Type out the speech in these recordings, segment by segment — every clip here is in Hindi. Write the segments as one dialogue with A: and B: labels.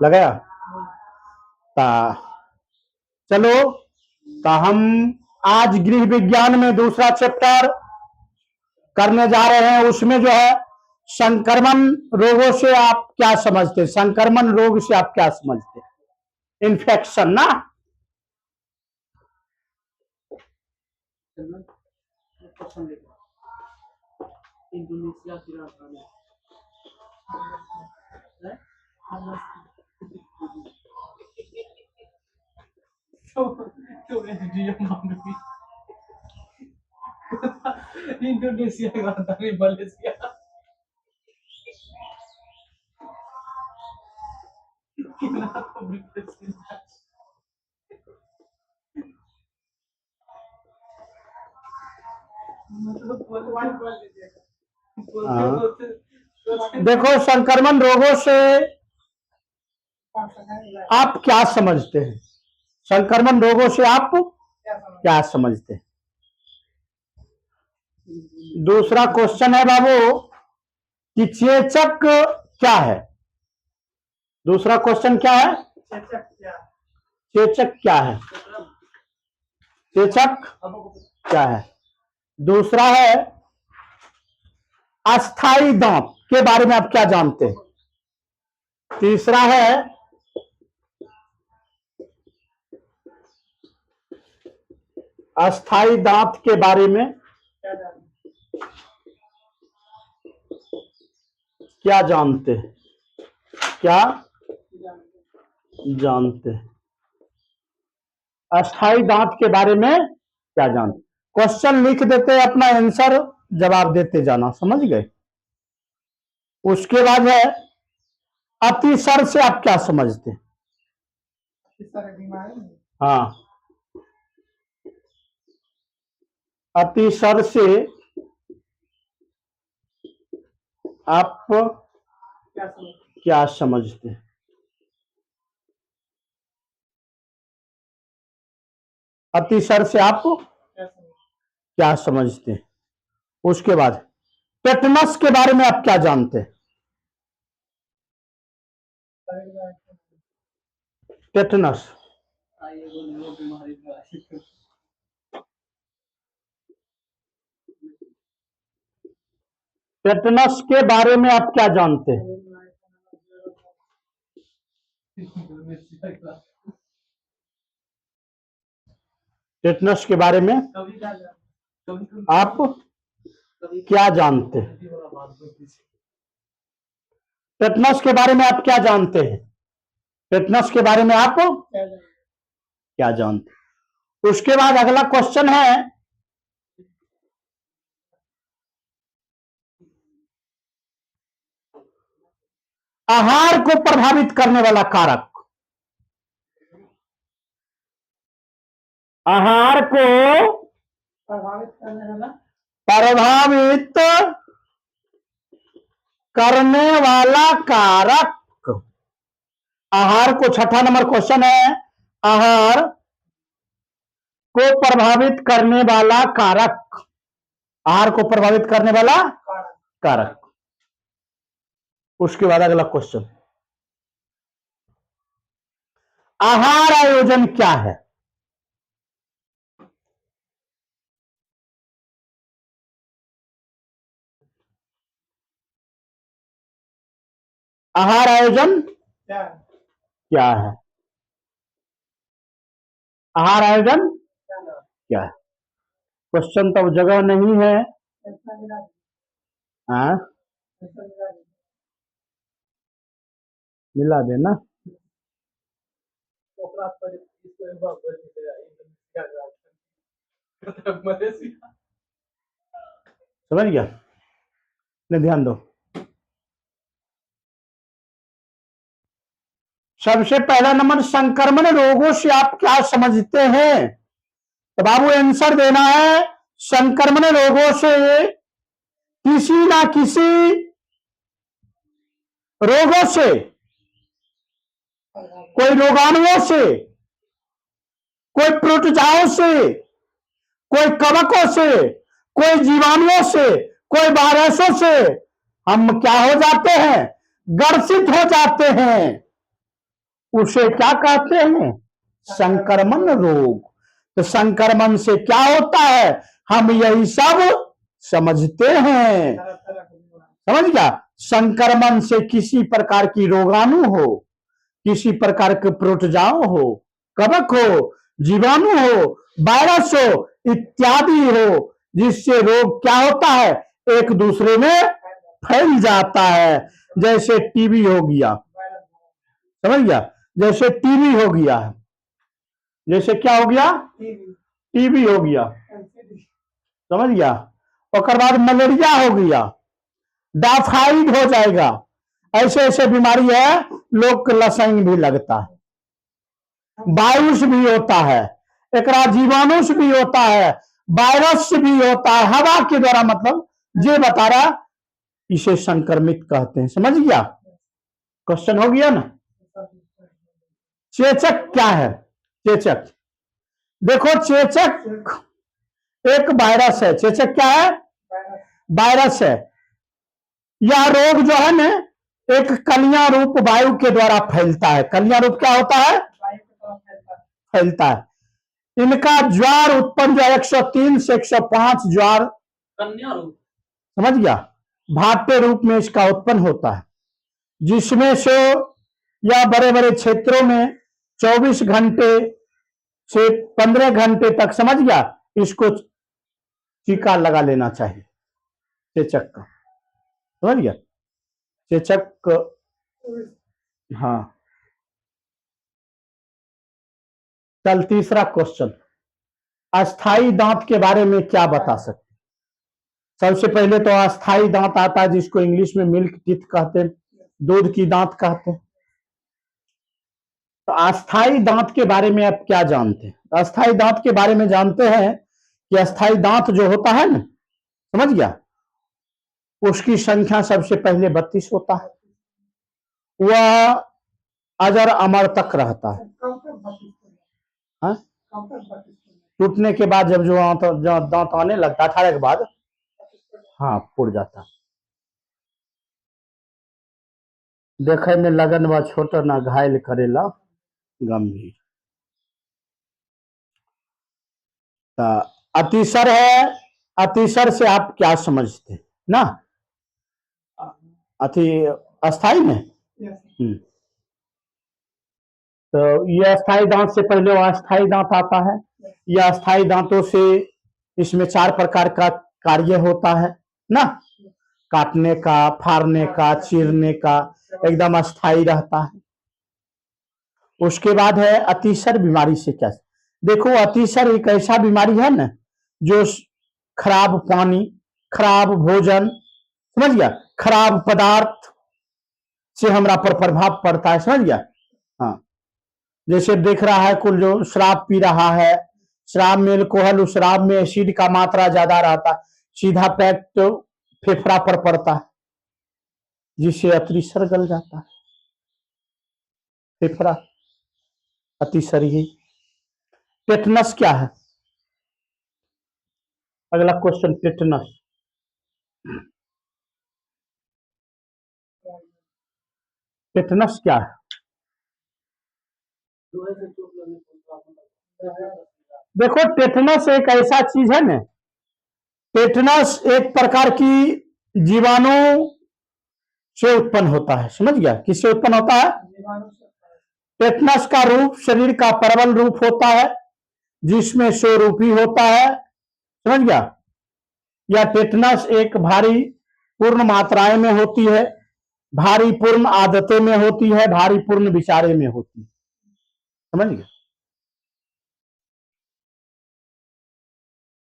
A: लगाया ता चलो तो हम आज गृह विज्ञान में दूसरा चैप्टर करने जा रहे हैं। उसमें जो है संक्रमण रोगों से आप क्या समझते हैं, संक्रमण रोग से आप क्या समझते हैं, इन्फेक्शन ना। इंडोनेशिया की राजधानी इंडोनेशिया की राजधानी मलेशिया। देखो संक्रमण रोगों से आप क्या समझते हैं, संक्रमण रोगों से आप क्या समझते हैं। दूसरा क्वेश्चन है बाबू कि चेचक क्या है। दूसरा क्वेश्चन क्या है, चेचक क्या है, चेचक क्या है। दूसरा है अस्थाई दांत के बारे में आप क्या जानते हैं। तीसरा है अस्थाई दांत के बारे में क्या जानते हैं, क्या जानते हैं, अस्थाई दांत के बारे में क्या जानते। क्वेश्चन लिख देते हैं, अपना आंसर जवाब देते जाना, समझ गए। उसके बाद है अतिसर से आप क्या समझते हैं। हाँ, अतिसर से आप क्या समझते हैं। अतिसर से आप क्या समझते हैं। उसके बाद टेटनस के बारे में आप क्या जानते हैं। टेटनस, टेटनस के बारे में आप क्या जानते हैं। टेटनस के बारे में आप क्या जानते हैं। टेटनस के बारे में आप क्या जानते हैं। टेटनस के बारे में आप क्या जानते हैं। उसके बाद अगला क्वेश्चन है आहार को प्रभावित करने वाला कारक। आहार को प्रभावित करने वाला कारक। आहार को, छठा नंबर क्वेश्चन है, आहार को प्रभावित करने वाला कारक। आहार को प्रभावित करने वाला कारक। उसके बाद अगला क्वेश्चन, आहार आयोजन क्या है। आहार आयोजन क्या है। आहार आयोजन क्या है। क्वेश्चन तो जगह नहीं है। हाँ, मिला देना। समझ गया, ध्यान दो। सबसे पहला नंबर, संक्रमण रोगों से आप क्या समझते हैं। तो बाबू आंसर देना है, संक्रमण रोगों से किसी ना किसी रोगों से, कोई रोगाणुओं से, कोई प्रोटोजोओं से, कोई कवकों से, कोई जीवाणुओं से, कोई वायरसों से हम क्या हो जाते हैं, ग्रसित हो जाते हैं। उसे क्या कहते हैं? संक्रमण रोग। तो संक्रमण से क्या होता है, हम यही सब समझते हैं। समझ गया? संक्रमण से किसी प्रकार की रोगाणु हो, किसी प्रकार के प्रोटोजोआ हो, कवक हो, जीवाणु हो, वायरस हो, इत्यादि हो, जिससे रोग क्या होता है, एक दूसरे में फैल जाता है। जैसे टीबी हो गया, समझ गया? जैसे टीबी हो गया, जैसे क्या हो गया, टीबी हो गया, समझ गया? और बाद मलेरिया हो गया, टाइफाइड हो जाएगा। ऐसे ऐसे बीमारी है, लोग को लसंग भी लगता है, वायुस भी होता है, एक जीवाणुस भी होता है, वायरस भी होता है, हवा के द्वारा, मतलब ये बता रहा, इसे संक्रमित कहते हैं। समझ गया? क्वेश्चन हो गया ना? चेचक क्या है? चेचक, देखो चेचक एक वायरस है। चेचक क्या है? वायरस है। यह रोग जो है ना, एक कलिया रूप वायु के द्वारा फैलता है। कलिया रूप क्या होता है? फैलता है। इनका ज्वार उत्पन्न जो 103 से 105 ज्वार, समझ गया, भाटे रूप में इसका उत्पन्न होता है, जिसमें से या बड़े बड़े क्षेत्रों में 24 घंटे से 15 घंटे तक, समझ गया, इसको टीका लगा लेना चाहिए चेचक का। समझ गया? चेचक, हाँ। कल तीसरा क्वेश्चन, अस्थाई दांत के बारे में क्या बता सकते? सबसे पहले तो अस्थाई दांत आता है, जिसको इंग्लिश में मिल्क टीथ कहते हैं, दूध की दांत कहते हैं। तो अस्थाई दांत के बारे में आप क्या जानते हैं? अस्थाई दांत के बारे में जानते हैं कि अस्थाई दांत जो होता है ना, समझ गया, उसकी संख्या सबसे पहले 32 होता है। वह अजर अमर तक रहता है। हाँ? टूटने के बाद जब जो दांत आने लगता है 18 के बाद, हाँ, फूट जाता है। देखे में लगन व छोट, ना घायल करेला गंभीर। अतिसर है। अतिसर से आप क्या समझते हैं ना? अति अस्थाई में, तो ये अस्थाई दांत से पहले वो अस्थाई दांत आता है। यह अस्थाई दांतों से, इसमें 4 प्रकार का कार्य होता है ना, काटने का, फाड़ने का, चीरने का, एकदम अस्थाई रहता है। उसके बाद है अतिसर बीमारी से क्या? देखो, अतिसर एक ऐसा बीमारी है ना, जो खराब पानी, खराब भोजन, समझ गया, खराब पदार्थ से हमरा पर प्रभाव पड़ता है। समझ गया? हाँ, जैसे देख रहा है, कुल जो शराब पी रहा है, शराब में अल्कोहल, उस शराब में एसिड का मात्रा ज्यादा रहता है, सीधा पैक तो फेफड़ा पर पड़ता है, जिससे अतिसर गल जाता है, फेफड़ा अतिसर ही। टेटनस क्या है? अगला क्वेश्चन, टेटनस। टेटनस क्या है? देखो, टेटनस एक ऐसा चीज है ना, टेटनस एक प्रकार की जीवाणु से उत्पन्न होता है। समझ गया? किससे उत्पन्न होता है? टेटनस का रूप शरीर का प्रबल रूप होता है, जिसमें स्वरूपी होता है। समझ गया? यह टेटनस एक भारी पूर्ण मात्राएं में होती है, भारी पूर्ण आदतें में होती है, भारी पूर्ण विचारे में होती है। समझ गया?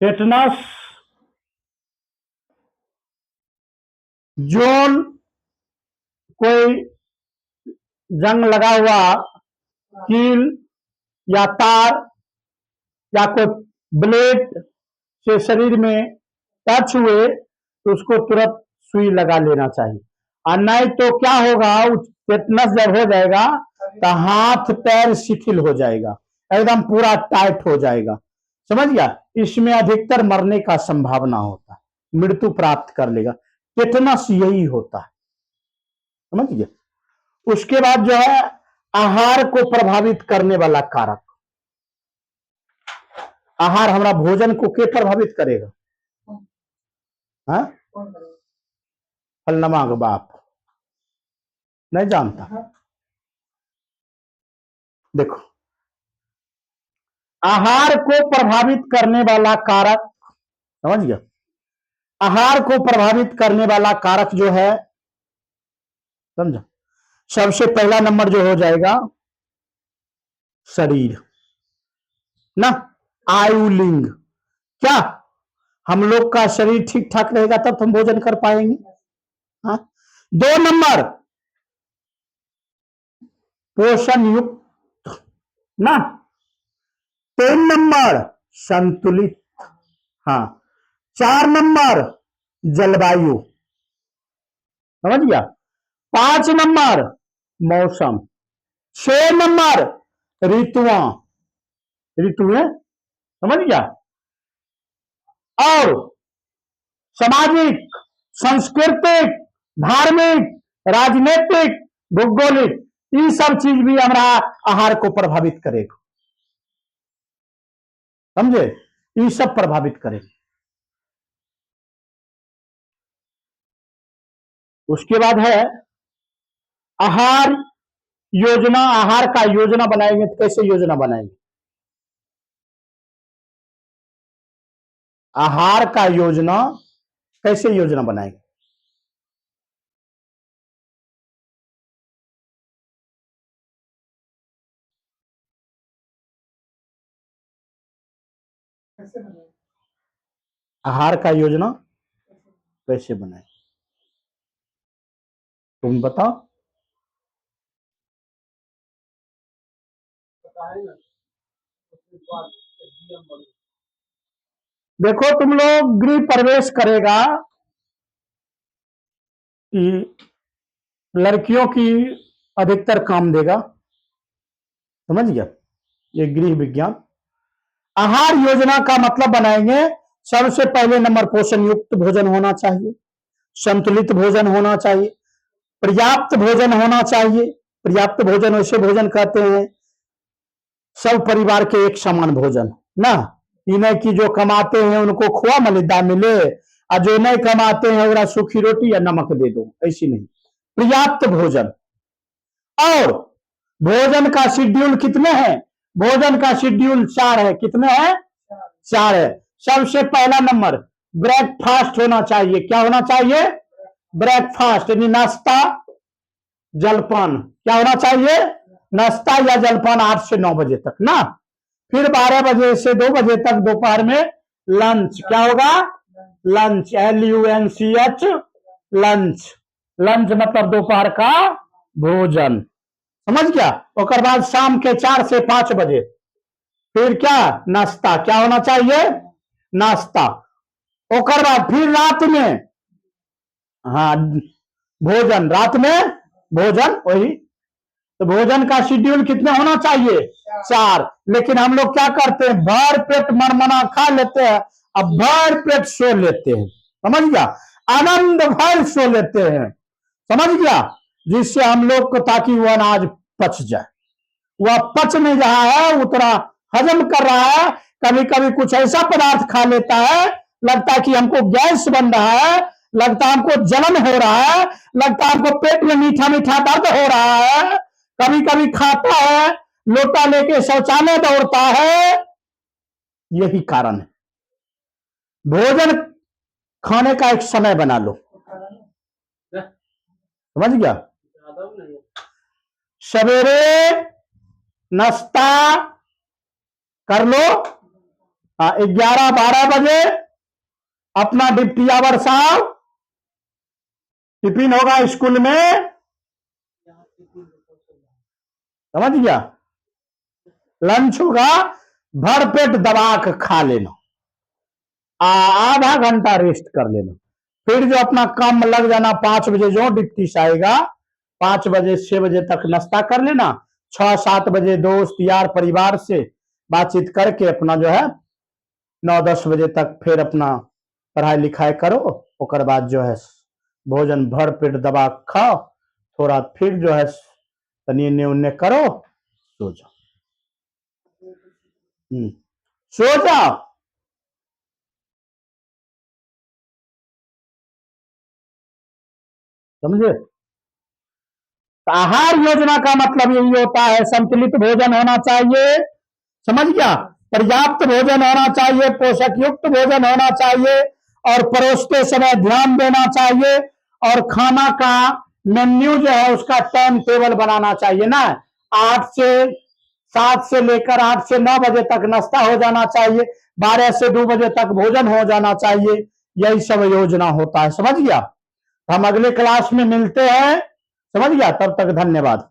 A: टेटनस जोन कोई जंग लगा हुआ कील या तार या कोई ब्लेड से शरीर में टच हुए, तो उसको तुरंत सुई लगा लेना चाहिए। और नहीं तो क्या होगा, टेटनस जब हो जाएगा तो हाथ पैर शिथिल हो जाएगा, एकदम पूरा टाइट हो जाएगा। समझ गया? इसमें अधिकतर मरने का संभावना होता है, मृत्यु प्राप्त कर लेगा। टेटनस यही होता है। समझ गया? उसके बाद जो है आहार को प्रभावित करने वाला कारक। आहार हमारा भोजन को के प्रभावित करेगा? हाँ, फलनमा का बाप नहीं जानता। देखो, आहार को प्रभावित करने वाला कारक, समझ गया? आहार को प्रभावित करने वाला कारक जो है, समझो, सबसे पहला नंबर जो हो जाएगा शरीर ना, आयुलिंग। क्या हम लोग का शरीर ठीक ठाक रहेगा तब तो हम भोजन कर पाएंगे। हाँ? 2 नंबर पोषण युक्त ना, 3 नंबर संतुलित, हाँ, 4 नंबर जलवायु, समझ गया? 5 नंबर मौसम, 6 नंबर ऋतुआं, ऋतुएं, समझ गया? और सामाजिक, सांस्कृतिक, धार्मिक, राजनीतिक, भौगोलिक, ये सब चीज भी हमारा आहार को प्रभावित करेगा। समझे? ये सब प्रभावित करेगा। उसके बाद है आहार योजना। आहार का योजना बनाएंगे तो कैसे योजना बनाएंगे? आहार का योजना कैसे योजना बनाएंगे? आहार का योजना कैसे बनाए, तुम बताओ। देखो, तुम लोग गृह प्रवेश करेगा कि लड़कियों की अधिकतर काम देगा, समझ गया? ये गृह विज्ञान। आहार योजना का मतलब बनाएंगे, सबसे पहले नंबर पोषण युक्त भोजन होना चाहिए, संतुलित भोजन होना चाहिए, पर्याप्त भोजन होना चाहिए। पर्याप्त भोजन वैसे भोजन कहते हैं सब परिवार के एक समान भोजन ना, इन्हें की जो कमाते हैं उनको खोआ मलिदा मिले और जो नहीं कमाते हैं उन्हें सूखी रोटी या नमक दे दो, ऐसी नहीं। पर्याप्त भोजन। और भोजन का शेड्यूल कितने हैं? भोजन का शेड्यूल 4 है। कितने हैं? 4 है। सबसे पहला नंबर ब्रेकफास्ट होना चाहिए। क्या होना चाहिए? ब्रेकफास्ट, यानी नाश्ता जलपान। क्या होना चाहिए? नाश्ता या जलपान 8 से 9 बजे तक ना। फिर 12 बजे से 2 बजे तक दोपहर में लंच। क्या होगा? Lunch, LUNCH, lunch. लंच मतलब दोपहर का भोजन, समझ गया? और बाद शाम के 4 से 5 बजे फिर क्या? नाश्ता। क्या होना चाहिए? नाश्ता। और बाद फिर रात में, हाँ, भोजन। रात में भोजन, वही तो। भोजन का शेड्यूल कितने होना चाहिए? 4। लेकिन हम लोग क्या करते हैं? भर पेट मनमना खा लेते हैं, अब भर पेट सो लेते हैं, समझ गया? आनंद भर सो लेते हैं, समझ गया? जिससे हम लोग को, ताकि वो अनाज पच जाए, वह पच नहीं रहा है, उतना हजम कर रहा है। कभी कभी कुछ ऐसा पदार्थ खा लेता है, लगता है कि हमको गैस बन रहा है, लगता है हमको जलन हो रहा है, लगता है हमको पेट में मीठा मीठा दर्द हो रहा है। कभी कभी खाता है, लोटा लेके शौचालय दौड़ता है। यही कारण है। भोजन खाने का एक समय बना लो, समझ गया? सवेरे नाश्ता कर लो, 11-12 बजे अपना डिप्टी आवर साहब, टिफिन होगा स्कूल में, समझ गया? लंच होगा, भर पेट दबा के खा लेना, आधा घंटा रेस्ट कर लेना। फिर जो अपना काम में लग जाना, 5 बजे जो डिप्टी से आएगा, 5 बजे 6 बजे तक नाश्ता कर लेना। 6-7 बजे दोस्त यार परिवार से बातचीत करके अपना जो है 9-10 बजे तक फिर अपना पढ़ाई लिखाई करो। और बाद जो है भोजन भर पेट दबा खाओ, थोड़ा फिर जो है तनी इन्हें उन्हें करो, सो जाओ। सो जाओ। समझे? आहार योजना का मतलब यही होता है, संतुलित भोजन होना चाहिए, समझ गया, पर्याप्त भोजन होना चाहिए, पोषक युक्त भोजन होना चाहिए, और परोसते समय ध्यान देना चाहिए, और खाना का मेन्यू जो है उसका टाइम टेबल बनाना चाहिए ना। 7 से लेकर 8 से 9 बजे तक नाश्ता हो जाना चाहिए, 12 से 2 बजे तक भोजन हो जाना चाहिए, यही सब योजना होता है। समझ गया? हम अगले क्लास में मिलते हैं। समझ गया? तब तक धन्यवाद।